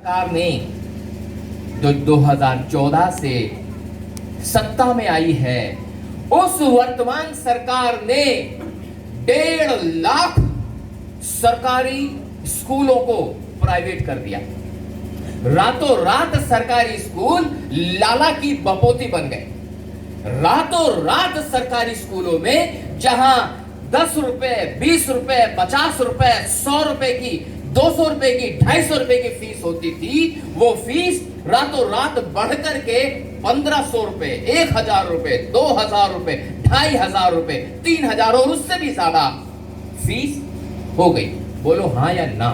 सरकार ने जो 2014 से सत्ता में आई है, उस वर्तमान सरकार ने 1.5 लाख सरकारी स्कूलों को प्राइवेट कर दिया। रातों रात सरकारी स्कूल लाला की बपोती बन गए। रातों रात सरकारी स्कूलों में जहां 10 रुपए, 20 रुपए, 50 रुपए, 100 रुपए की, 200 रुपए की, 250 रुपए की फीस होती थी, वो फीस रातों रात बढ़कर के 1500 रुपए, 1000 रुपए, 2000 रुपए, 2500 रुपए, 3000 और उससे भी ज्यादा फीस हो गई। बोलो हाँ या ना।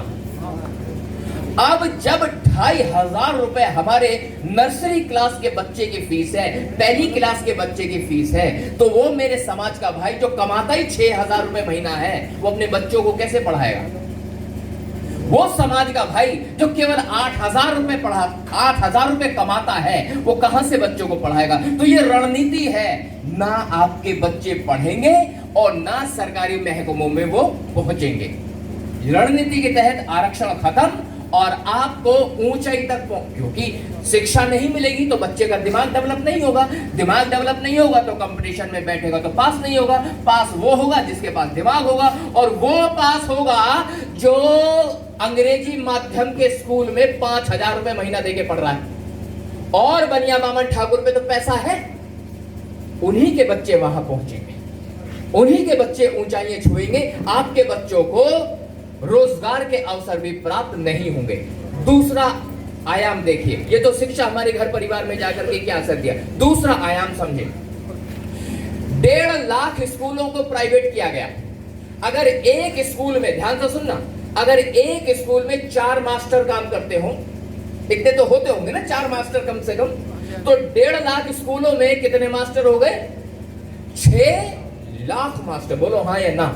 अब जब 2500 रुपए हमारे नर्सरी क्लास के बच्चे की फीस है, पहली क्लास के बच्चे की फीस है, तो वो मेरे समाज का भाई जो कमाता ही 6000 रुपए महीना है, वो अपने बच्चों को कैसे पढ़ाएगा? वो समाज का भाई जो केवल 8000 रुपए 8000 रुपए कमाता है, वो कहां से बच्चों को पढ़ाएगा? तो ये रणनीति है, ना आपके बच्चे पढ़ेंगे और ना सरकारी महकमों में वो पहुंचेंगे। रणनीति के तहत आरक्षण खत्म और आपको ऊंचाई तक क्योंकि शिक्षा नहीं मिलेगी तो बच्चे का दिमाग डेवलप नहीं होगा, दिमाग डेवलप नहीं होगा तो कंपटीशन में बैठेगा तो पास नहीं होगा, पास वो होगा जिसके पास दिमाग होगा, और वो पास होगा जो अंग्रेजी माध्यम के स्कूल में 5000 रुपए महीना देके पढ़ रहा है और बनिया मामन ठाकुर पे तो पैसा है। उन्हीं के बच्चे वहां पहुंचेंगे, उन्हीं के बच्चे ऊंचाइयां छुएंगे, आपके बच्चों को रोजगार के अवसर भी प्राप्त नहीं होंगे। दूसरा आयाम देखिए, ये तो शिक्षा हमारे घर परिवार में जाकर के क्या असर दिया। दूसरा आयाम समझे, 1.5 लाख स्कूलों को प्राइवेट किया गया। अगर एक स्कूल में, ध्यान से सुनना, अगर एक स्कूल में 4 मास्टर काम करते हो, इतने तो होते होंगे ना 4 मास्टर कम से कम, तो 1.5 लाख स्कूलों में कितने मास्टर हो गए? 6 लाख मास्टर। बोलो हाँ या ना।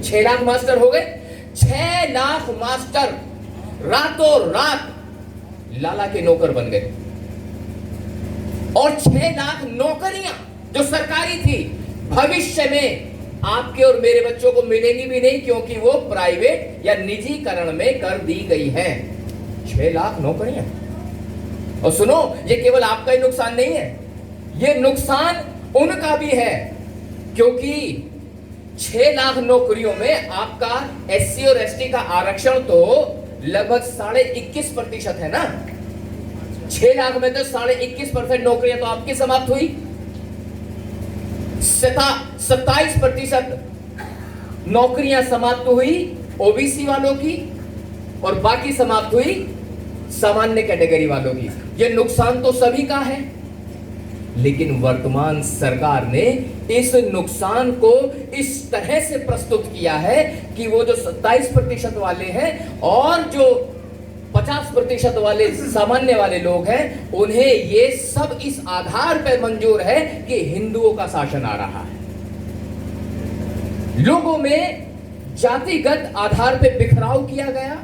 6 लाख मास्टर हो गए। 6 लाख मास्टर रातों रात लाला के नौकर बन गए और 6 लाख नौकरियां जो सरकारी थी भविष्य में आपके और मेरे बच्चों को मिलेंगी भी नहीं, क्योंकि वो प्राइवेट या निजीकरण में कर दी गई है। 6 लाख नौकरियां। और सुनो, ये केवल आपका ही नुकसान नहीं है, ये नुकसान उनका भी है, क्योंकि 6 लाख नौकरियों में आपका एससी और एसटी का आरक्षण तो लगभग 21.5% है ना। 6 लाख में तो 21.5% नौकरियां तो आपकी समाप्त हुई। 27% नौकरियां समाप्त हुई ओबीसी वालों की और बाकी समाप्त हुई सामान्य कैटेगरी वालों की। ये नुकसान तो सभी का है, लेकिन वर्तमान सरकार ने इस नुकसान को इस तरह से प्रस्तुत किया है कि वो जो 27% वाले हैं और जो 50% वाले सामान्य वाले लोग हैं, उन्हें ये सब इस आधार पर मंजूर है कि हिंदुओं का शासन आ रहा है। लोगों में जातिगत आधार पर बिखराव किया गया,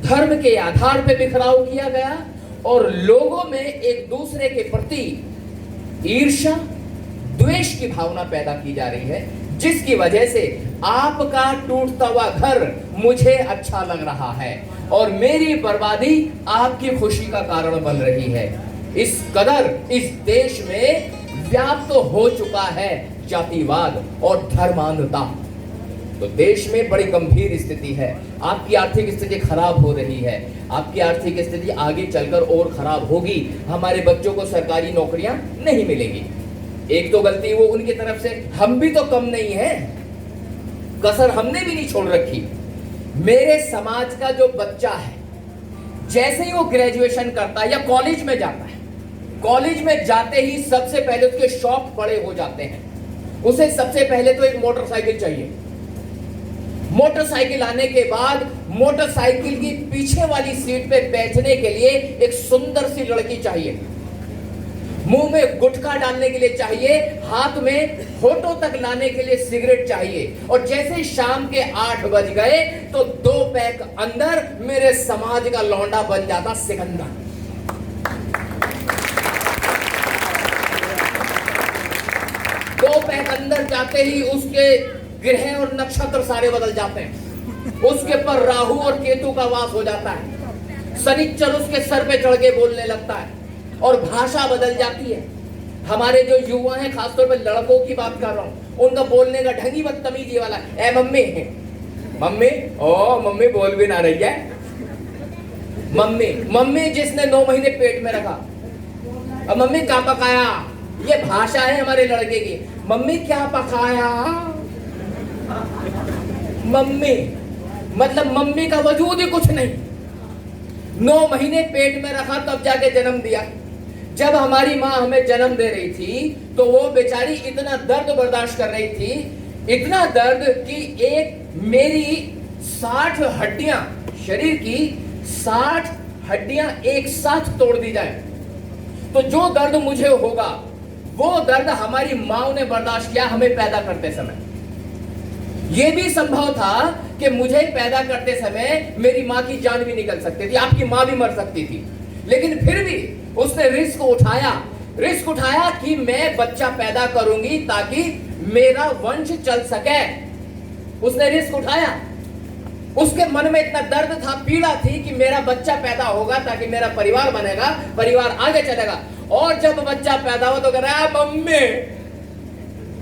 धर्म के आधार पर बिखराव किया गया और लोगों में एक दूसरे के प्रति ईर्ष्या, द्वेष की भावना पैदा की जा रही है, जिसकी वजह से आपका टूटता हुआ घर मुझे अच्छा लग रहा है और मेरी बर्बादी आपकी खुशी का कारण बन रही है। इस कदर इस देश में व्याप्त हो चुका है जातिवाद और धर्मांधता। तो देश में बड़ी गंभीर स्थिति है। आपकी आर्थिक स्थिति खराब हो रही है, आपकी आर्थिक स्थिति आगे चलकर और खराब होगी। हमारे बच्चों को सरकारी नौकरियां नहीं मिलेंगी। एक तो गलती वो उनकी तरफ से, हम भी तो कम नहीं है, कसर हमने भी नहीं छोड़ रखी। मेरे समाज का जो बच्चा है, जैसे ही वो ग्रेजुएशन करता है या कॉलेज में जाता है, कॉलेज में जाते ही सबसे पहले उसके शौक बड़े हो जाते हैं। उसे सबसे पहले तो एक मोटरसाइकिल चाहिए। मोटरसाइकिल आने के बाद मोटरसाइकिल की पीछे वाली सीट पे बैठने के लिए एक सुंदर सी लड़की चाहिए, मुंह में गुटखा डालने के लिए चाहिए, हाथ में होठों तक लाने के लिए सिगरेट चाहिए। और जैसे शाम के 8 बज गए तो 2 पैक अंदर मेरे समाज का लौंडा बन जाता सिकंदर। दो पैक अंदर जाते ही उसके ग्रह और नक्षत्र सारे बदल जाते हैं, उसके पर राहु और केतु का वास हो जाता है। शनिचर उसके सर पे चढ़ के बोलने लगता है और भाषा बदल जाती है। हमारे जो युवा हैं, खासतौर पर लड़कों की बात कर रहा हूं, उनका बोलने का ढंग ही बदतमीजी वाला। ए मम्मी, मम्मी, ओ मम्मी बोल भी ना रही है। मम्मी, मम्मी जिसने 9 महीने पेट में रखा, और मम्मी क्या पकाया, ये भाषा है हमारे लड़के की। मम्मी क्या पकाया, मम्मी मतलब मम्मी का वजूद ही कुछ नहीं। 9 महीने पेट में रखा तब जाके जन्म दिया। जब हमारी माँ हमें जन्म दे रही थी तो वो बेचारी इतना दर्द बर्दाश्त कर रही थी, इतना दर्द कि एक मेरी 60 हड्डियां, शरीर की 60 हड्डियां एक साथ तोड़ दी जाए तो जो दर्द मुझे होगा वो दर्द हमारी माँ ने बर्दाश्त किया हमें पैदा करते समय। यह भी संभव था कि मुझे पैदा करते समय मेरी माँ की जान भी निकल सकती थी, आपकी माँ भी मर सकती थी, लेकिन फिर भी उसने रिस्क उठाया कि मैं बच्चा पैदा करूंगी ताकि मेरा वंश चल सके। उसने रिस्क उठाया। उसके मन में इतना दर्द था, पीड़ा थी कि मेरा बच्चा पैदा होगा ताकि मेरा परिवार बनेगा, परिवार आगे चलेगा। और जब बच्चा पैदा हो तो कह रहा है मम्मी,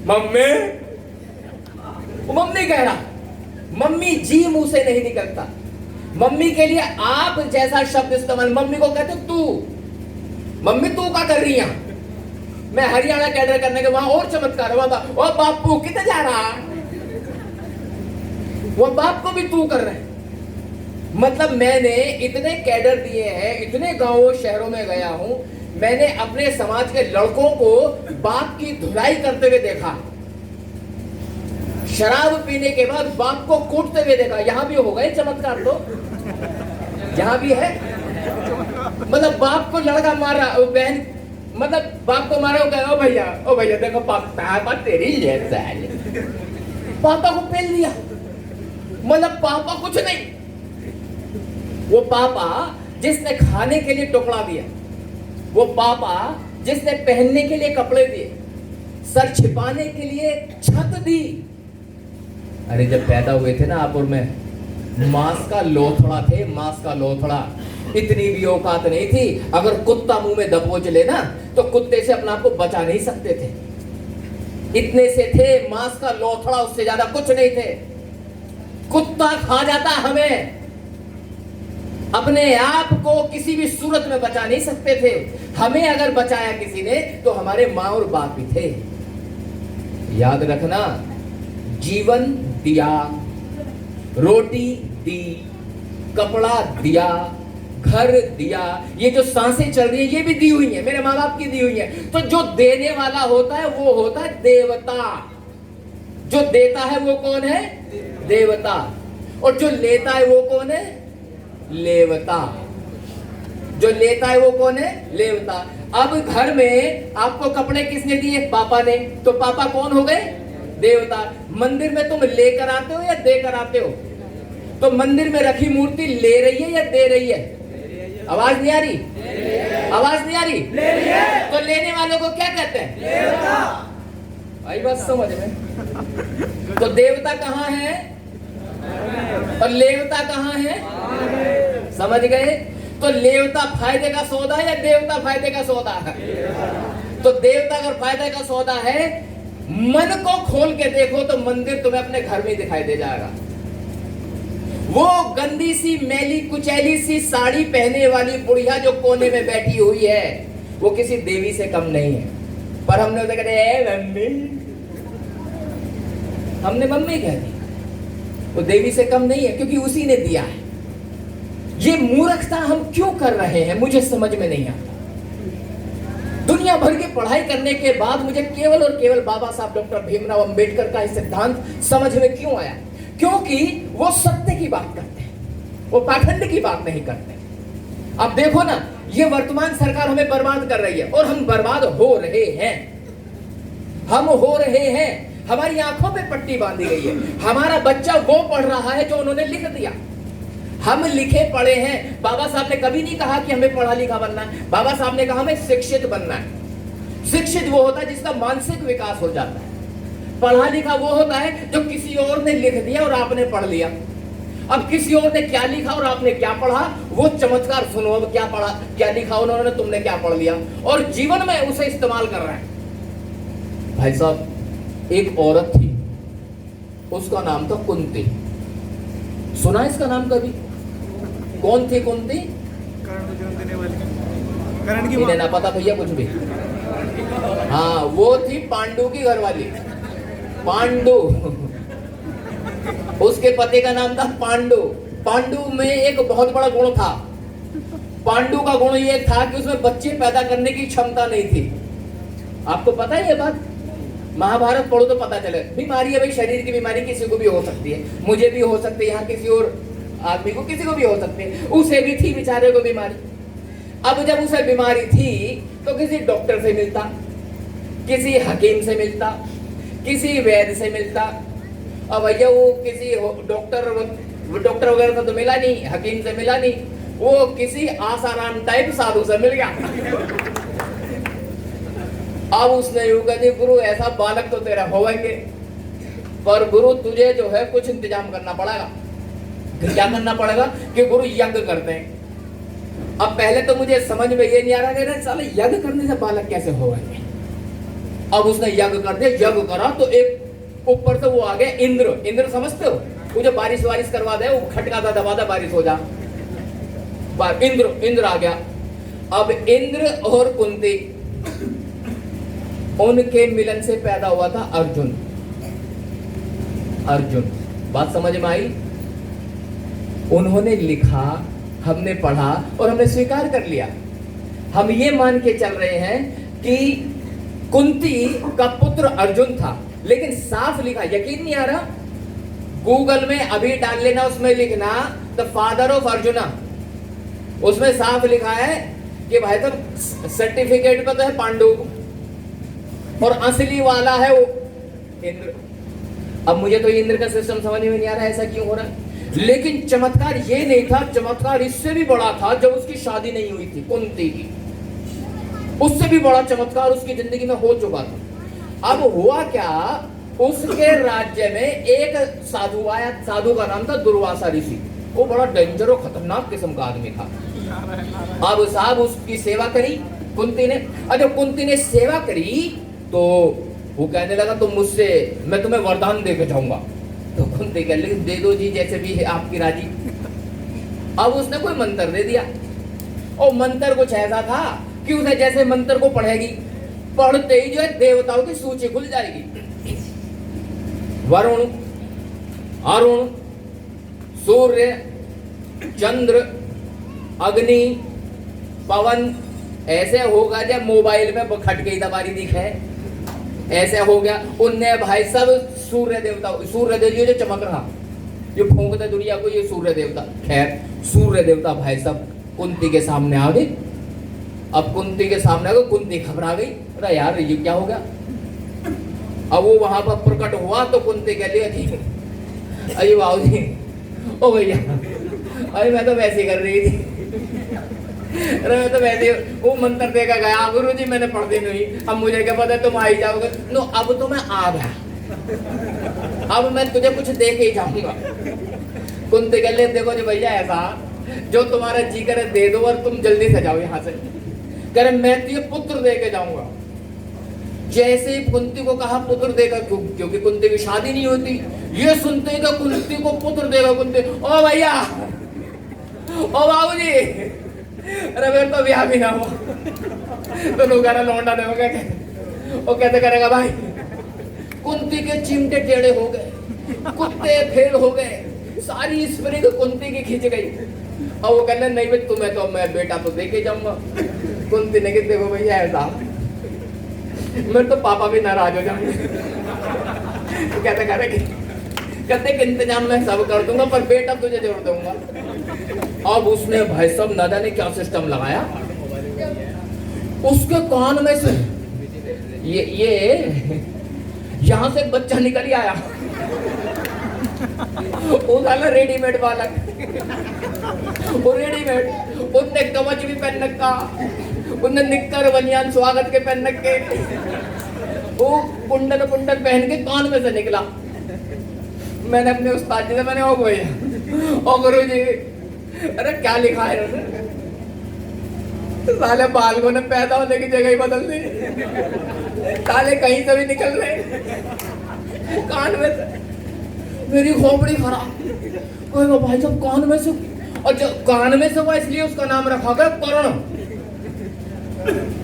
मम्मी, वो मम्मी कह रहा। मम्मी जी मुंह से नहीं निकलता। मम्मी के लिए आप जैसा शब्द इस्तेमाल, मम्मी को कहते तू, मम्मी तू क्या कर रही है। मैं हरियाणा कैडर करने के वहां और चमत्कार हुआ था, ओ बापू कितने जा रहा, वो बाप को भी तू कर रहे हैं। मतलब मैंने इतने कैडर दिए हैं, इतने गांवों शहरों में गया हूं, मैंने अपने समाज के लड़कों को बाप की धुलाई करते हुए देखा, शराब पीने के बाद बाप को कूटते हुए देखा। यहां भी होगा ये चमत्कार, तो यहां भी है। मतलब बाप को लड़का मारा, बहन मतलब बाप को मारा, ओ भैया देखो पापा तेरी जैसा है, पापा को पेल दिया। मतलब पापा कुछ नहीं, वो पापा जिसने खाने के लिए टुकड़ा दिया, वो पापा जिसने पहनने के लिए कपड़े दिए, सर छिपाने के लिए छत दी। अरे जब पैदा हुए थे ना आप और मैं, मांस का लोथड़ा थे, मांस का लोथड़ा। इतनी भी औकात नहीं थी, अगर कुत्ता मुंह में दबोच ले ना तो कुत्ते से अपने आप को बचा नहीं सकते थे। इतने से थे, मांस का लोथड़ा, उससे ज्यादा कुछ नहीं थे। कुत्ता खा जाता हमें, अपने आप को किसी भी सूरत में बचा नहीं सकते थे। हमें अगर बचाया किसी ने तो हमारे माँ और बाप भी थे। याद रखना, जीवन दिया, रोटी दी, कपड़ा दिया, घर दिया, ये जो सांसें चल रही है ये भी दी हुई है, मेरे माँ बाप की दी हुई है। तो जो देने वाला होता है वो होता है देवता। जो देता है वो कौन है? देवता। और जो लेता है वो कौन है? लेवता। जो लेता है वो कौन है? लेवता। अब घर में आपको कपड़े किसने दिए? पापा ने। तो पापा कौन हो गए? देवता। मंदिर में तुम लेकर आते हो या देकर आते हो? तो मंदिर में रखी मूर्ति ले रही है या दे रही है? आवाज नहीं आ रही? आवाज नहीं आ रही? ले रही है। तो लेने वालों को क्या कहते हैं? देवता। आई बात समझ में? तो देवता कहाँ है और लेवता कहाँ है? समझ गए? तो लेवता फायदे का सौदा है या देवता फायदे का सौदा है? तो देवता अगर फायदे का सौदा है, मन को खोल के देखो तो मंदिर तुम्हें अपने घर में दिखाई दे जाएगा। वो गंदी सी मैली कुचैली सी साड़ी पहने वाली बुढ़िया जो कोने में बैठी हुई है, वो किसी देवी से कम नहीं है। पर हमने उसे कहते मम्मी, हमने मम्मी कह दी, वो देवी से कम नहीं है क्योंकि उसी ने दिया है। ये मूर्खता हम क्यों कर रहे हैं मुझे समझ में नहीं आता। दुनिया भर की पढ़ाई करने के बाद मुझे केवल और केवल बाबा साहब डॉक्टर भीमराव अंबेडकर का सिद्धांत समझ में क्यों आया? क्योंकि वो सत्य की बात करते हैं, वो पाखंड की बात नहीं करते। अब देखो ना, ये वर्तमान सरकार हमें बर्बाद कर रही है और हम बर्बाद हो रहे हैं। हम हो रहे हैं, हमारी आंखों पे पट्टी बांधी गई है। हमारा बच्चा वो पढ़ रहा है जो उन्होंने लिख दिया। हम लिखे पढ़े हैं। बाबा साहब ने कभी नहीं कहा कि हमें पढ़ा लिखा बनना है। बाबा साहब ने कहा हमें शिक्षित बनना है। शिक्षित वो होता है जिसका मानसिक विकास हो जाता है। पढ़ा लिखा वो होता है जो किसी और ने लिख दिया और आपने पढ़ लिया। अब किसी और ने क्या लिखा और आपने क्या पढ़ा, वो चमत्कार सुनो। अब क्या पढ़ा, क्या लिखा उन्होंने, तुमने क्या पढ़ लिया, और जीवन में उसे इस्तेमाल कर रहे हैं। भाई साहब, एक औरत थी, उसका नाम था कुंती। सुना इसका नाम कभी? कौन थी कुंती? करण की इन्हें ना पता भैया कुछ भी। हाँ, वो थी पांडु की घरवाली। पांडु, उसके पति का नाम था पांडु। पांडु में एक बहुत बड़ा गुण था। पांडु का गुण ये था कि उसमें बच्चे पैदा करने की क्षमता नहीं थी। आपको पता है ये बात? महाभारत पढ़ो तो पता चले। बीमारी है भाई, शरीर की बीमारी किसी को भी हो सकती है, मुझे भी हो सकती है, यहाँ किसी और आदमी को, किसी को भी हो सकती है। उसे भी थी बेचारे को बीमारी। अब जब उसे बीमारी थी तो किसी डॉक्टर से मिलता, किसी हकीम से मिलता, किसी वैद्य से मिलता। अब भैया वो किसी डॉक्टर वगैरह से तो मिला नहीं, हकीम से मिला नहीं, वो किसी आसाराम टाइप साधु से मिल गया। अब उसने यूं कह दी, गुरु ऐसा बालक तो तेरा होएंगे, पर गुरु तुझे जो है कुछ इंतजाम करना पड़ेगा। क्या करना पड़ेगा? कि गुरु यज्ञ करते हैं। अब पहले तो मुझे समझ में ये नहीं आ रहा कि साले यज्ञ करने से बालक कैसे होएंगे। अब उसने यज्ञ कर दिया, यज्ञ करा तो एक ऊपर से वो आ गया इंद्र। इंद्र समझते हो? वो जो बारिश वारिश करवा दे, वो खटका दा दबा दा बारिश हो जा। इंद्र आ गया। अब इंद्र और कुंती, उनके मिलन से पैदा हुआ था अर्जुन। अर्जुन, बात समझ में आई? उन्होंने लिखा, हमने पढ़ा और हमने स्वीकार कर लिया। हम ये मान के चल रहे हैं कि कुंती का पुत्र अर्जुन था, लेकिन साफ लिखा, यकीन नहीं आ रहा? गूगल में अभी डाल लेना, उसमें लिखना द फादर ऑफ अर्जुना। उसमें साफ लिखा है कि भाई साहब सर्टिफिकेट पे तो है पांडु और असली वाला है वो इंद्र। अब मुझे तो इंद्र का सिस्टम समझ में नहीं आ रहा है, ऐसा क्यों हो रहा है। लेकिन चमत्कार ये नहीं था, चमत्कार इससे भी बड़ा था जब उसकी शादी नहीं हुई थी कुंती की। उससे भी बड़ा चमत्कार उसकी जिंदगी में हो चुका था। अब हुआ क्या, उसके राज्य में एक साधु आया। साधु का नाम था दुर्वासा ऋषि। वो बड़ा डेंजर और खतरनाक किस्म का आदमी था। अब साहब उसकी सेवा करी कुंती ने। और जब कुंती ने सेवा करी तो वो कहने लगा, तो मुझसे मैं तुम्हें वरदान दे के जाऊंगा। तो कुंती कह लेकिन दे दो जी, जैसे भी है आपकी राजी। अब उसने कोई मंत्र दे दिया, और मंत्र कुछ ऐसा था कि उसे जैसे मंत्र को पढ़ेगी, पढ़ते ही जो है देवताओं की सूची खुल जाएगी। वरुण, अरुण, सूर्य, चंद्र, अग्नि, पवन, ऐसे होगा जब मोबाइल में खटके ही दबारी दिखे, ऐसे हो गया। उनने भाई सब सूर्य देवता, सूर्य देव जो चमक रहा, जो फूंकते दुनिया को, ये सूर्य देवता। खैर सूर्य देवता भाई सब कुंती के सामने आ गए। अब कुंती के सामने आ गए, कुंती घबरा गई, अरे यार ये क्या हो गया। अब वो वहां पर प्रकट हुआ तो कुंती कह लिया जी, अरे बाबू जी, ओ भैया, अरे मैं तो वैसे कर रही थी, अरे मैं तो वैसे वो मंत्र देकर गया, गुरु जी मैंने पढ़ दी नहीं, अब मुझे क्या पता तुम आ ही जाओगे। नो, अब तो मैं आ गया, अब मैं तुझे कुछ दे के ही जाऊंगा। कुंती कह ले, देखो जी भैया, ऐसा जो तुम्हारा जी करे दे दो और तुम जल्दी से जाओ यहाँ से। कह रहे मैं तुझे पुत्र दे के जाऊंगा। जैसे ही कुंती को कहा पुत्र देगा, क्योंकि कुंती की शादी नहीं होती, ये सुनते ही कुंती को पुत्र देगा। कुंती, ओ भैया, ओ बाबूजी, अरे मेरे तो ब्याह भी ना हुआ तो लुगारा लौंडा देगा क्या? वो कैसे करेगा भाई? कुंती के चिमटे टेढ़े हो गए, कुत्ते फेल हो गए, सारी स्प्रिंग कुंती की खींच गई। और वो कहने नहीं भाई तुम्हें तो मैं बेटा तो दे के जाऊंगा। कुंती ने कहा देखो भैया ऐसा, मेरे तो पापा भी नाराज हो जाएंगे। तो कहते करेंगे, कहते कि इंतजाम मैं सब कर दूंगा, पर बेटा तुझे जरूर दूंगा। अब उसने भाई सब ना जाने क्या सिस्टम लगाया, उसके कान में से ये यहां से बच्चा निकल ही आया। वो साला रेडीमेड बालक, वो रेडीमेड, उसने कवच भी पहन रखा, उसने निक्कर बनियान स्वागत के पहन रखे, वो कुंडल पहन के कान में से निकला। मैंने अपने उस्ताद जी से मैंने वो भैया और गुरुजी, अरे क्या लिखा है उन्होंने? साले बालकों ने पैदा होने की जगह ही बदल दी, साले कहीं से भी निकल रहे कान में से। मेरी खोपड़ी खराब, भाई साहब कान में से, और जो कान में से हुआ इसलिए उसका नाम रखा गया कर्ण,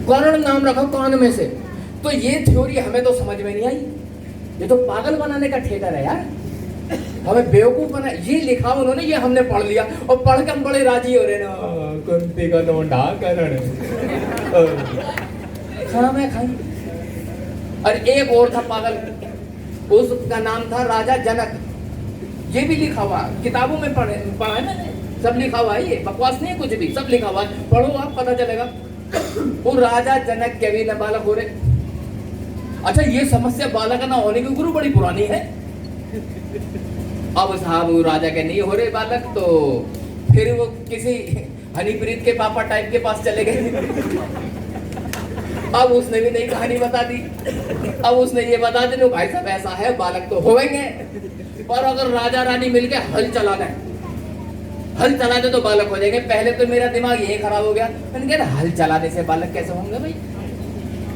कर्ण नाम रखा कान में से। तो ये थ्योरी हमें तो समझ में नहीं आई, ये तो पागल बनाने का ठेकर है यार, हमें बेवकूफ बना। ये लिखा उन्होंने, ये हमने पढ़ लिया और पढ़ के हम बड़े राजी हो रहे ना, कुंती का लौंडा करण खाना मैं खाई। और एक और था पागल, उसका नाम था राजा जनक। ये भी लिखा हुआ किताबों में पढ़ा है मैंने, सब लिखा हुआ है, ये बकवास नहीं है कुछ भी, सब लिखा हुआ है, पढ़ो आप पता चलेगा। वो राजा जनक के भी नाबालक हो रहे। अच्छा, ये समस्या बालक ना होने की गुरु बड़ी पुरानी है। अब साहब वो राजा के नहीं हो रहे बालक, तो फिर वो किसी हनीप्रीत के पापा टाइप के पास चले गए। अब उसने भी नई कहानी बता दी। अब उसने ये बता दी, भाई साहब ऐसा है, बालक तो होंगे, पर अगर राजा रानी मिलके हल चला दे तो बालक हो जाएंगे। पहले तो मेरा दिमाग यही खराब हो गया, मैंने कहा हल चलाने से बालक कैसे होंगे भाई,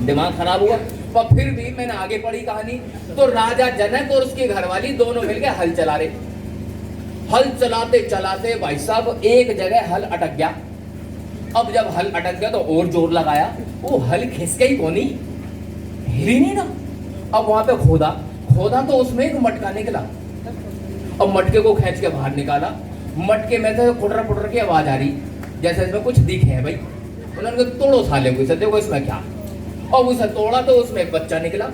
दिमाग खराब हुआ। पर फिर भी मैंने आगे पढ़ी कहानी, तो राजा जनक और उसकी घरवाली दोनों मिलके हल चला रहे। हल चलाते चलाते भाई साहब एक जगह हल अटक गया। अब जब हल अटक गया तो और जोर लगाया, वो हल खिसके ही कोनी, हिली नहीं ना। अब वहां पे खोदा तो उसमें एक मटका निकला। अब मटके को खींच के बाहर निकाला, मटके में से फुटर की आवाज आ रही, जैसे इसमें कुछ दिखे है भाई। उन्होंने कहा तोड़ो साले को, देखो इसमें क्या। और उसे तोड़ा तो उसमें एक बच्चा निकला।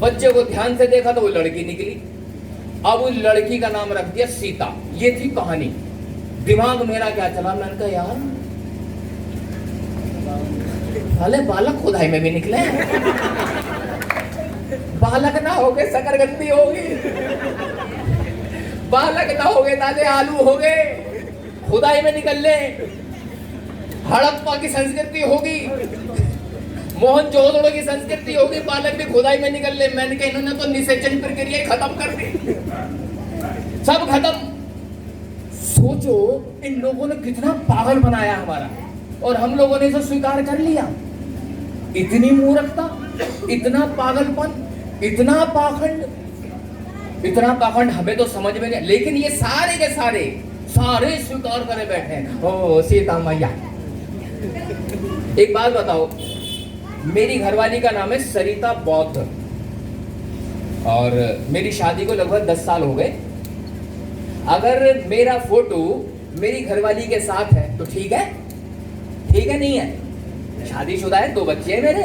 बच्चे को ध्यान से देखा तो वो लड़की निकली। अब उस लड़की का नाम रख दिया सीता। ये थी कहानी। दिमाग मेरा क्या चला, मैंने कहा यार भले बालक खुदाई में भी निकले, बालक ना हो गए शकरकंदी होगी, बालक ना हो गए दाले आलू हो गए, खुदाई में निकल ले। हड़प्पा की संस्कृति होगी, मोहनजोदड़ो की संस्कृति होगी, बालक भी खुदाई में निकल ले। मैंने कहा इन्होंने तो निषेचन प्रक्रिया खत्म कर दी, सब खत्म। सोचो इन लोगों ने कितना पागल बनाया हमारा, और हम लोगों ने इसे स्वीकार कर लिया। इतनी मूर्खता, इतना पागलपन, इतना पाखंड हमें तो समझ में नहीं। लेकिन ये सारे के सारे स्वीकार करे बैठे हैं। ओ सीता मैया। एक बात बताओ, मेरी घरवाली का नाम है सरिता बौद्ध, और मेरी शादी को लगभग 10 साल हो गए। अगर मेरा फोटो मेरी घरवाली के साथ है तो ठीक है नहीं है, शादीशुदा है, 2 बच्चे हैं मेरे,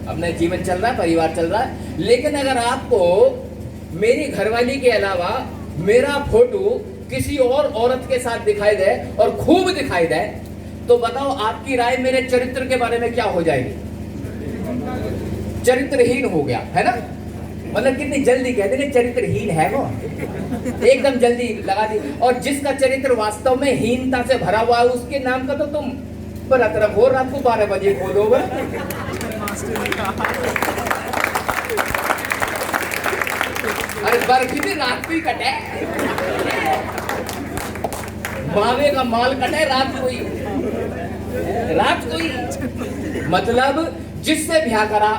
अपना जीवन चल रहा है, परिवार चल रहा है। लेकिन अगर आपको मेरी घरवाली के अलावा मेरा फोटो किसी और औरत के साथ दिखाई दे और खूब दिखाई दे, तो बताओ आपकी राय मेरे चरित्र के बारे में क्या हो जाएगी? चरित्रहीन हो गया है ना। मतलब कितनी जल्दी कह देंगे चरित्रहीन है वो, एकदम जल्दी लगा दी। और जिसका चरित्र वास्तव में हीनता से भरा हुआ है उसके नाम का तो तुम व्रत रखो, रात को 12 बजे खोलो। अरे बर्फी भी रात को ही कटे, मावे का माल कटे रात को ही। मतलब जिससे ब्याह करा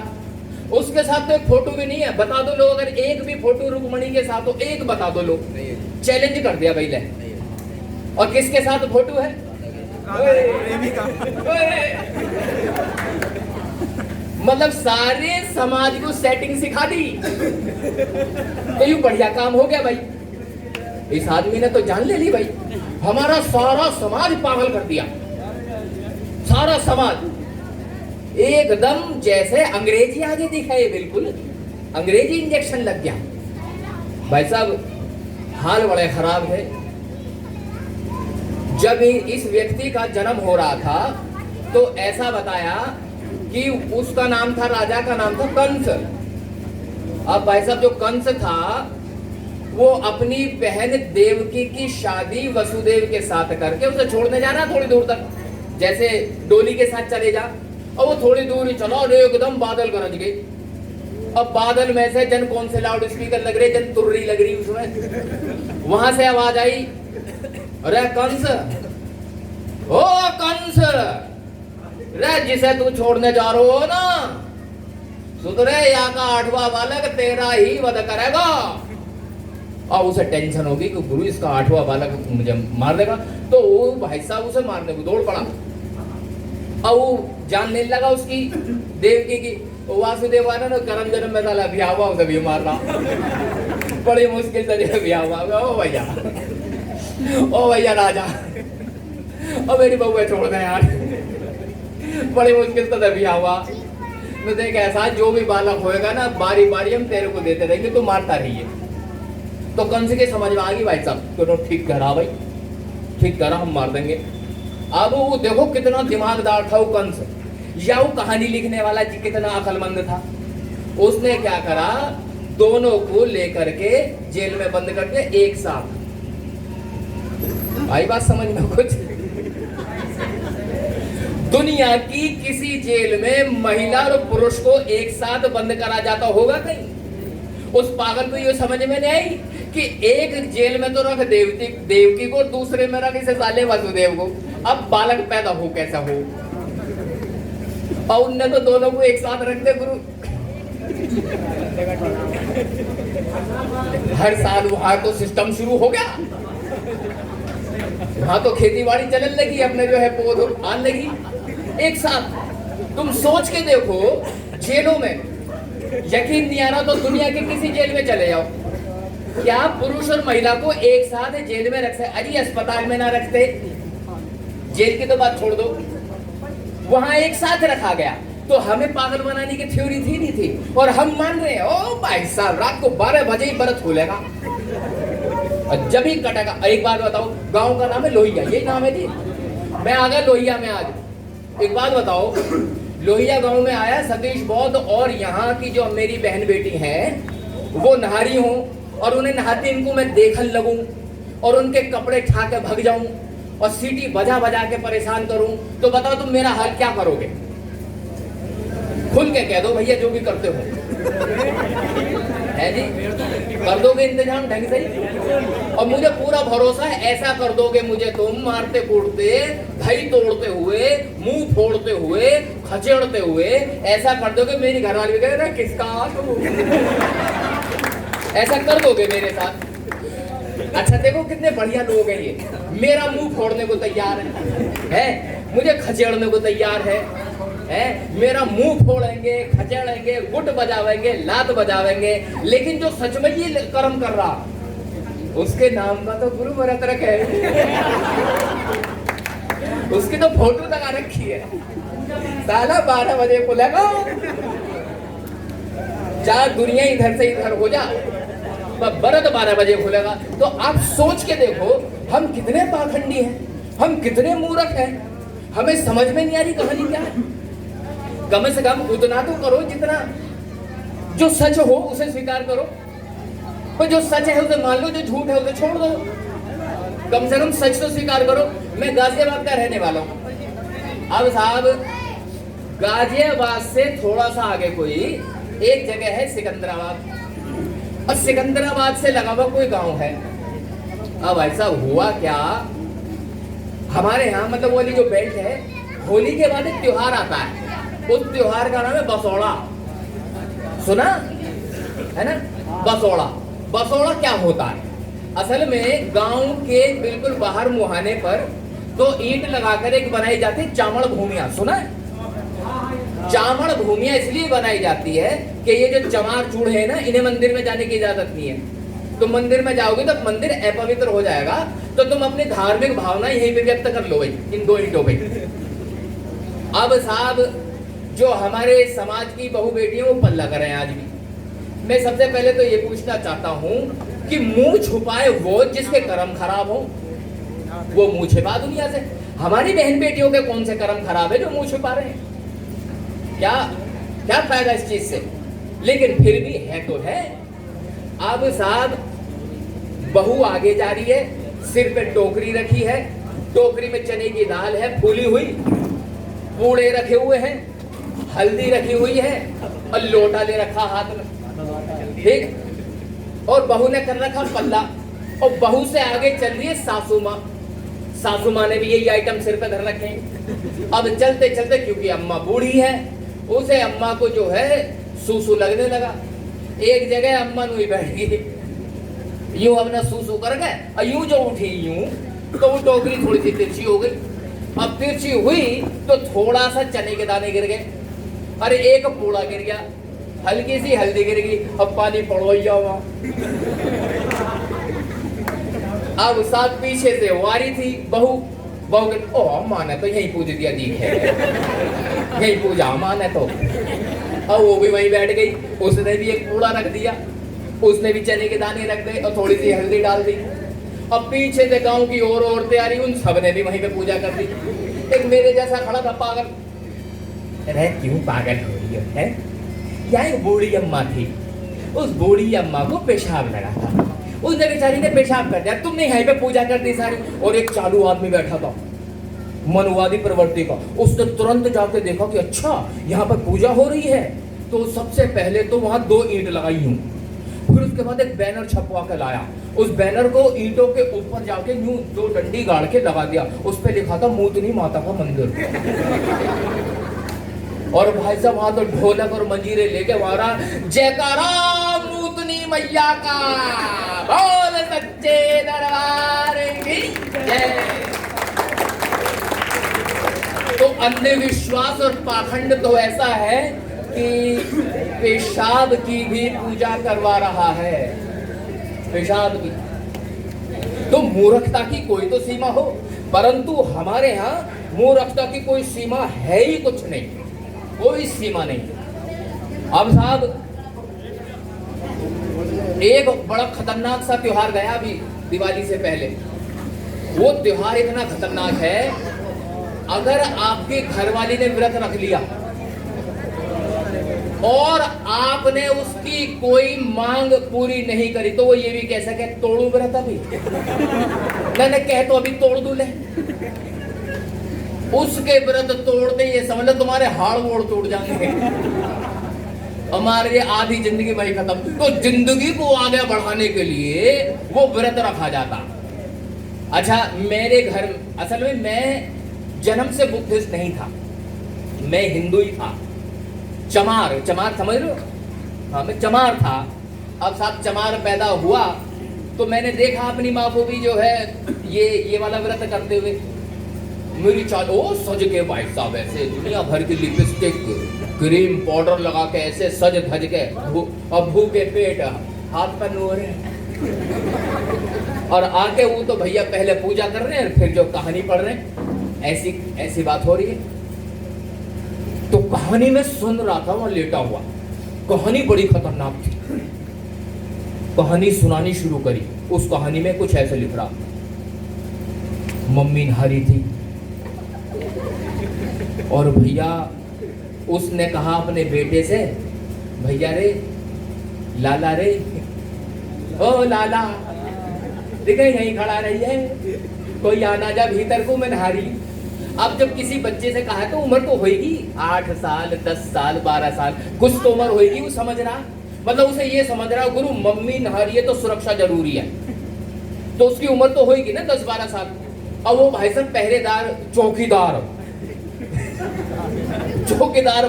उसके साथ तो एक फोटो भी नहीं है। बता दो लोग, अगर एक भी फोटो रुक्मणी के साथ हो, एक बता दो लोग। चैलेंज कर दिया भाई ले। और किसके साथ फोटो है? मतलब सारे समाज को सेटिंग सिखा दी। तो यूं बढ़िया काम हो गया भाई, इस आदमी ने तो जान ले ली भाई। हमारा सारा समाज पागल कर दिया, सारा समाज एकदम जैसे अंग्रेजी आगे दिखाए, बिल्कुल अंग्रेजी इंजेक्शन लग गया भाई साहब। हाल बड़े खराब है। जब इस व्यक्ति का जन्म हो रहा था तो ऐसा बताया कि उसका नाम था, राजा का नाम था कंस। अब भाई साहब जो कंस था वो अपनी बहन देवकी की शादी वसुदेव के साथ करके उसे छोड़ने जा रहा थोड़ी दूर तक, जैसे डोली के साथ चले जा। और वो थोड़ी दूर ही चला और एकदम बादल गरज गए। अब बादल में से जन कौन से लाउड स्पीकर लग रहे, जन तुर्री लग रही उसमें, वहां से आवाज आई, अरे कंस, ओ कंस, रे जिसे तू छोड़ने जा रहे हो ना, सुधरे या का 8वां बालक तेरा ही वध करेगा। और उसे टेंशन होगी कि गुरु इसका 8वां बालक मुझे मार देगा, तो वो भाई साहब उसे मारने को दौड़ पड़ा। और वो जान लेने लगा उसकी देवकी की, वासुदेव आना ना करम जन्म में साला ब्याह हुआ, उसे भी मार रहा, बड़ी मुश्किल से ब्याह हुआ। ओ भैया राजा, और मेरी बहू छोड़ दे यार, बड़ी मुश्किल से ब्याह हुआ। तो देख ऐसा जो भी बालक होएगा ना, बारी बारी हम तेरे को देते रहेंगे, तो मारता रहिए। तो कंस के समझ में आ गई भाई साहब, तो ठीक करा भाई, ठीक करा, हम मार देंगे। अब वो देखो कितना दिमागदार था वो कंस, या वो कहानी लिखने वाला जी कितना अक्लमंद था। उसने क्या करा, दोनों को लेकर के जेल में बंद करके एक साथ, भाई बात समझ में कुछ, दुनिया की किसी जेल में महिला और पुरुष को एक साथ बंद करा जाता होगा कहीं? उस पागल को ये समझ में नहीं आई कि एक जेल में तो रख देवकी को, दूसरे में रख इसे साले वासुदेव को, अब बालक पैदा हो कैसा हो। और उनने तो दोनों को एक साथ रख दे गुरु। हर साल वहां तो सिस्टम शुरू हो गया, वहां तो खेती बाड़ी चलने लगी, अपने जो है पौध आने लगी एक साथ। तुम सोच के देखो, जेलों में यकीन नहीं आ रहा तो दुनिया के किसी जेल में चले जाओ, क्या पुरुष और महिला को एक साथ जेल में रख सकते? अजी अस्पताल में ना रखते, जेल की तो बात छोड़ दो, वहां एक साथ रखा गया। तो हमें पागल बनाने की थ्योरी थी नहीं थी, और हम मान रहे हैं ओ भाई साहब रात को 12 बजे ही व्रत खोलेगा और जब ही कटेगा। एक बात बताओ, गांव का नाम है लोहिया, यही नाम है जी। मैं आ गया लोहिया में आज। एक बात बताओ, लोहिया गांव में आया सतीश बौद्ध, और यहाँ की जो मेरी बहन बेटी हैं वो नहा रही हूँ, और उन्हें नहाते इनको मैं देखने लगूं और उनके कपड़े उठा के भाग जाऊं और सीटी बजा बजा के परेशान करूं, तो बताओ तुम मेरा हाल क्या करोगे? खुल के कह दो भैया, जो भी करते हो है जी, कर दोगे इंतजाम ढंग से। और मुझे पूरा भरोसा है ऐसा कर दोगे मुझे तुम, मारते कूटते, दही तोड़ते हुए, मुंह फोड़ते हुए, खचेड़ते हुए, ऐसा कर दोगे मेरी घरवाली भी कहे ना किसका ऐसा कर दोगे मेरे साथ। अच्छा देखो कितने बढ़िया लोग हैं ये, मेरा मुंह फोड़ने को तैयार है, मुझे खचेड़ने को तैयार है, मेरा मुंह फोड़ेंगे, खचेड़ेंगे, गुट बजावेंगे, लात बजावेंगे, लेकिन जो सच में ये कर्म कर रहा उसके नाम का तो गुरु व्रत रखे, उसकी तो फोटो लगा रखी है, साला 12 बजे को लगा, चाहे दुनिया इधर से इधर हो जा, व्रत 12 बजे खुलेगा। तो आप सोच के देखो हम कितने पाखंडी हैं, हम कितने मूर्ख हैं, हमें समझ में नहीं आ रही कहानी क्या है। कम से कम उतना तो करो जितना जो सच हो उसे स्वीकार करो, पर जो सच है उसे मान लो, जो झूठ है उसे छोड़ दो। कम से कम सच तो स्वीकार करो। मैं गाजियाबाद का रहने वाला हूँ। अब साहब गाजियाबाद से थोड़ा सा आगे कोई एक जगह है सिकंदराबाद, और सिकंदराबाद से लगा हुआ कोई गांव है। अब भाई साहब हुआ क्या, हमारे यहाँ मतलब वो वाली जो बेल्ट है, होली के बाद एक त्योहार आता है, उस त्योहार का नाम है बसौड़ा, सुना है ना? बसौड़ा, बसौड़ा क्या होता है? असल में गांव के बिल्कुल बाहर मुहाने पर तो ईंट लगाकर एक बनाई जाती है चामड़ भूमिया, सुना है? चामड़ भूमिया इसलिए बनाई जाती है कि ये जो चमार चूड़ है ना, इन्हें मंदिर में जाने की इजाजत नहीं है। तुम मंदिर में जाओगे तो मंदिर अपवित्र हो जाएगा, तो तुम अपनी धार्मिक भावना यहीं पे व्यक्त कर लो भाई, इन 2 ईंटों पे। अब साहब जो हमारे समाज की बहू बेटी है वो पल्ला कर रहे हैं आज भी। मैं सबसे पहले तो ये पूछना चाहता हूँ कि मुंह छुपाए वो जिसके कर्म खराब हो, वो मुंह छिपा दुनिया से। हमारी बहन बेटियों के कौन से कर्म खराब है जो मुंह छुपा रहे हैं? क्या क्या फायदा इस चीज से? लेकिन फिर भी है तो है। अब साहब बहू आगे जा रही है, सिर पे टोकरी रखी है, टोकरी में चने की दाल है फूली हुई, पूड़े रखे हुए हैं, हल्दी रखी हुई है और लोटा ले रखा हाथ में, ठीक, और बहू ने कर रखा पल्ला, और बहू से आगे चल रही है सासू माँ। सासू माँ ने भी यही आइटम सिर पे धर रखे हैं। अब चलते चलते, क्योंकि अम्मा बूढ़ी है, उसे अम्मा को जो है सूसू लगने लगा। एक जगह अम्मा नुई बैठ गई, यूं अपना सूसू कर गए, और यूं जो उठी यूं, तो वो टोकरी थोड़ी सी तिरछी हो गई। अब तिरछी हुई तो थोड़ा सा चने के दाने गिर गए, अरे एक पूड़ा गिर गया, हल्की सी हल्दी गिर गई, अब पानी पड़वैया हुआ। अब साथ पीछे से वारी थी बहू, बहू के ओ अम्मा ने तो यही पूज दिया, दीख है यही पूजा अम्मा ने तो। अब वो भी वहीं बैठ गई, उसने भी एक पूड़ा रख दिया, उसने भी चने के दाने रख गए और थोड़ी सी हल्दी डाल दी। अब पीछे से गांव की और औरतें आ रही, उन सब ने भी वहीं पे पूजा कर दी। एक मेरे जैसा खड़ा था पागल, अरे क्यों पागल हो रही है? क्या एक बूढ़ी अम्मा थी, उस बूढ़ी अम्मा को पेशाब लगा था, उसने बेचारी ने पेशाब कर दिया, तुमने यहीं पे पूजा कर दी सारी। और एक चालू आदमी बैठा था मनवादी प्रवृत्ति का, उसने तुरंत जाके देखा कि अच्छा यहाँ पर पूजा हो रही है। तो सबसे पहले तो वहां 2 ईंट लगाई हूँ, फिर उसके बाद एक बैनर छपवा के लाया, उस बैनर को ईंटों के ऊपर जाके यूं 2 डंडी गाड़ के लगा दिया, उस पे लिखा था मूतनी माता का मंदिर। और भाई साहब वहां तो ढोलक और मंजीरे लेके हमारा जयकारा मूतनी मैया का, बोल सच्चे दरबार की जय। तो अंधविश्वास और पाखंड तो ऐसा है कि पेशाब की भी पूजा करवा रहा है, पेशाब की। तो मूर्खता की कोई तो सीमा हो, परंतु हमारे यहाँ मूर्खता की कोई सीमा है ही कुछ नहीं, कोई सीमा नहीं। अब साहब एक बड़ा खतरनाक सा त्योहार गया अभी दिवाली से पहले। वो त्योहार इतना खतरनाक है, अगर आपके घरवाली ने व्रत रख लिया और आपने उसकी कोई मांग पूरी नहीं करी, तो वो ये भी कह सके तोड़ू व्रत अभी मैंने कह तो अभी तोड़ दूं ले। उसके व्रत तोड़ते ये समझ लो तुम्हारे हाड़ वोड़ टूट जाएंगे, हमारे आधी जिंदगी वही खत्म। तो जिंदगी को आगे बढ़ाने के लिए वो व्रत रखा जाता। अच्छा मेरे घर असल में मैं जन्म से बुद्धिस्ट नहीं था, मैं हिंदू ही था। चमार, चमार समझ लो, हाँ मैं चमार था। अब साहब चमार पैदा हुआ तो मैंने देखा अपनी माँ को भी जो है ये वाला व्रत करते हुए। मेरी चाल ओ सज के भाई साहब ऐसे दुनिया भर की लिपस्टिक क्रीम पाउडर लगा के ऐसे सज धज के, अब भूखे पेट हाथ पर नो रहे और आके वो तो भैया पहले पूजा कर रहे हैं, फिर जो कहानी पढ़ रहे हैं, ऐसी बात हो रही है। तो कहानी में सुन रहा था वहां लेटा हुआ, कहानी बड़ी खतरनाक थी। कहानी सुनानी शुरू करी, उस कहानी में कुछ ऐसे लिख रहा, मम्मी नहा रही थी और भैया उसने कहा अपने बेटे से, भैया रे लाला रे, ओ लाला दिखे यहीं खड़ा रही है, कोई आना जा भीतर को मैं नहा रही। अब जब किसी बच्चे से कहा तो उम्र तो होगी 8 साल 10 साल 12 साल, कुछ तो उम्र होगी, वो समझ रहा, मतलब उसे ये समझ रहा गुरु मम्मी नहा रही है तो सुरक्षा जरूरी है, तो उसकी उम्र तो होगी ना 10-12 साल। अब वो भाई साहब पहरेदार चौकीदार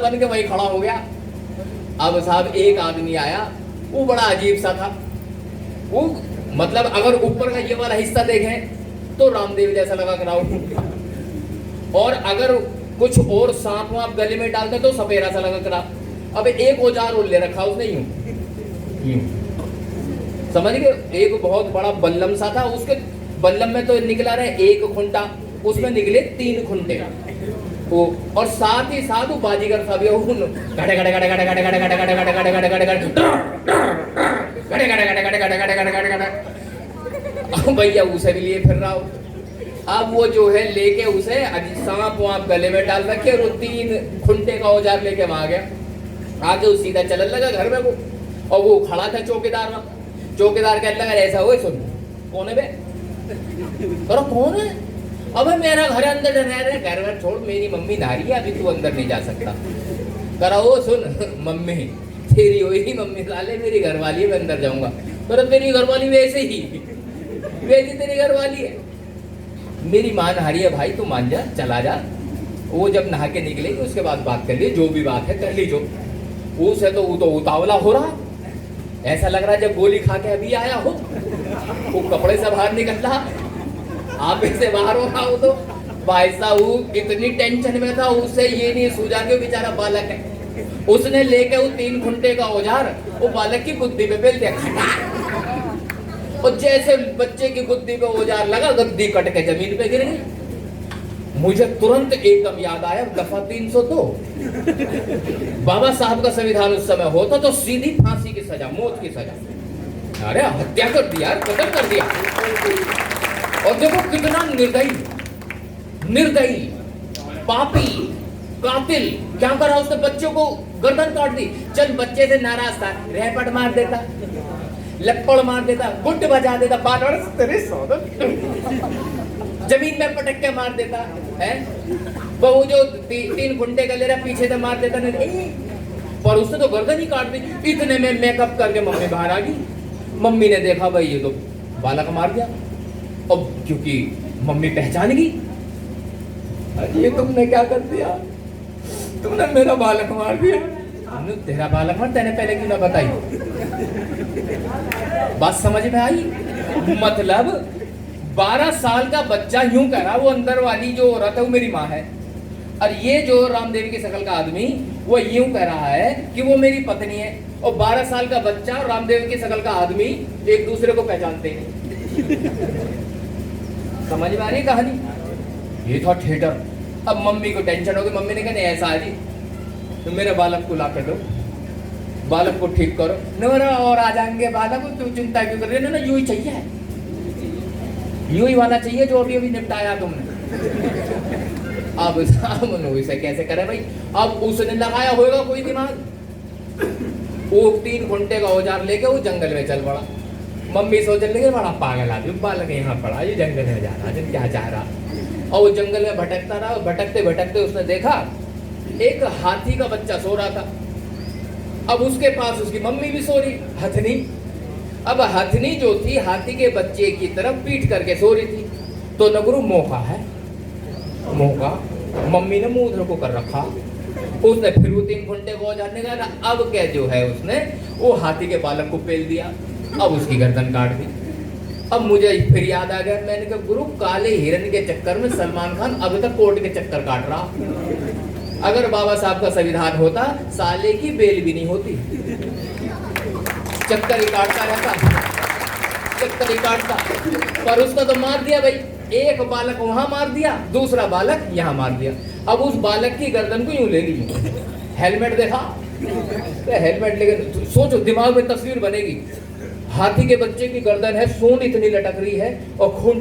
बन के वही खड़ा हो गया। अब साहब एक आदमी आया, वो बड़ा अजीब सा था, वो मतलब अगर ऊपर का ये वाला हिस्सा देखें तो रामदेव जैसा लगा कराओ, और अगर कुछ और सांप वाप गले में डालते तो सपेरा सा लगा करा। अब एक औजार और ले रखा उसने यूं समझ गए, एक बहुत बड़ा बल्लम सा था, उसके बल्लम में तो निकला रहे 1 खुंटा, उसमें निकले 3 खुंटे, वो और साथ ही साथ वो बाजीगर था भी, घड़े घड़े घड़े घड़े घड़े घड़े घड़े घड़े घड़े घड़े घड़े घड़े घड़े घड़े घड़े घड़े घड़े घड़े घड़े भैया उसे भी लिए फिर रहा हो। अब वो जो है लेके उसे सांप वाप गले में डाल रखे और वो 3 खुंटे का औजार लेके वहां गया, आगे वो सीधा चलने लगा घर में वो, और वो खड़ा था चौकीदार वहां। चौकीदार कहने लगा ऐसा हो, सुन कौन है बे, करो कौन है, अबे मेरा घर अंदर रह रहे, घर छोड़, मेरी मम्मी नहा रही है, अभी तू अंदर नहीं जा सकता। करा वो सुन मम्मी तेरी वही मम्मी साले मेरी घरवाली मैं अंदर जाऊंगा। पर तेरी घरवाली वैसे ही वैसी तेरी घरवाली है। मेरी मां नहा रही है भाई तू मान जा चला जा। वो जब नहा के निकलेगी उसके बाद बात कर ली जो भी बात है कर ली जो। उसे तो वो तो उतावला हो रहा ऐसा लग रहा है जब गोली खा के अभी आया हो। वो कपड़े से बाहर निकल रहा आप से बाहर हो रहा हो तो भाई साहब वो इतनी टेंशन में था उसे ये नहीं सूझा कि बेचारा बालक है। उसने लेके वो 3 घंटे का औजार वो बालक की बुद्धि पे बेल दिया और जैसे बच्चे की बुद्धि पे औजार लगा गद्दी कट के जमीन पे गिर गई। मुझे तुरंत एकदम याद आया दफा 302 बाबा साहब का संविधान उस समय होता तो सीधी फांसी की सजा मौत की सजा। अरे हत्या कर दिया कत्ल कर दिया। और देखो कितना निर्दयी पापी कातिल क्या करा उसने बच्चों को गर्दन काट दी। चल बच्चे से नाराज था रैपट मार देता लप्पड़ मार देता गुट बजा देता बार तेरे जमीन में पटक के मार देता है। वो जो 3 घंटे का ले रहा पीछे से मार देता नहीं पर उसने तो गर्दन ही काट दी। इतने में मेकअप करके मम्मी बाहर आ गई। मम्मी ने देखा भाई ये तो बालक मार दिया। अब क्योंकि मम्मी पहचान गई ये तुमने क्या कर दिया तुमने मेरा बालक मार दिया। तेरा बालक मार तेने पहले क्यों ना बताई। बात समझ में आई। मतलब 12 साल का बच्चा यूं कह रहा वो अंदर वाली जो औरत है वो मेरी माँ है और ये जो रामदेवी की शक्ल का आदमी वो यूं कह रहा है कि वो मेरी पत्नी है। और 12 साल का बच्चा और रामदेवी की शक्ल का आदमी एक दूसरे को पहचानते हैं। समझ में आ रही कहानी। ये था थिएटर। अब मम्मी को टेंशन होगी। मम्मी ने कहा नहीं ऐसा है जी तो मेरे बालक को ला कर दो बालक को ठीक करो। न और आ जाएंगे बालक तू चिंता क्यों कर रही है। ना यूं ही चाहिए यूं ही वाला चाहिए जो अभी अभी निपटाया तुमने। अब इसे कैसे करे भाई। अब उसने लगाया होगा कोई दिमाग। वो 3 घंटे का औजार लेके वो जंगल में चल पड़ा। मम्मी सोचने लगे बड़ा पागल आदमी बालक यहाँ पड़ा ये जंगल में जा रहा है क्या चाह रहा। और वो जंगल में भटकता रहा। भटकते भटकते उसने देखा एक हाथी का बच्चा सो रहा था। अब उसके पास उसकी मम्मी भी सो रही हथनी। अब हथनी जो थी हाथी के बच्चे की तरफ पीठ करके सो रही थी। तो नगरू मौका है मौका मम्मी ने मुंह उधर को कर रखा। उसने फिर वो 3 घंटे को जानने का अब क्या जो है उसने वो हाथी के बालक को पेल दिया। अब उसकी गर्दन काट दी। अब मुझे फिर याद आ गया मैंने कहा गुरु काले हिरन के चक्कर में सलमान खान अब तक कोर्ट के चक्कर काट रहा। अगर बाबा साहब का संविधान होता साले की बेल भी नहीं होती। चक्कर ही काटता रहता चक्कर ही काटता। पर उसका तो मार दिया भाई। एक बालक वहां मार दिया दूसरा बालक यहाँ मार दिया। अब उस बालक की गर्दन को यूं ले ली। हेलमेट देखा तो हेलमेट लेके सोचो दिमाग में तस्वीर बनेगी। हाथी के बच्चे की गर्दन है सूंड इतनी लटक रही है और खून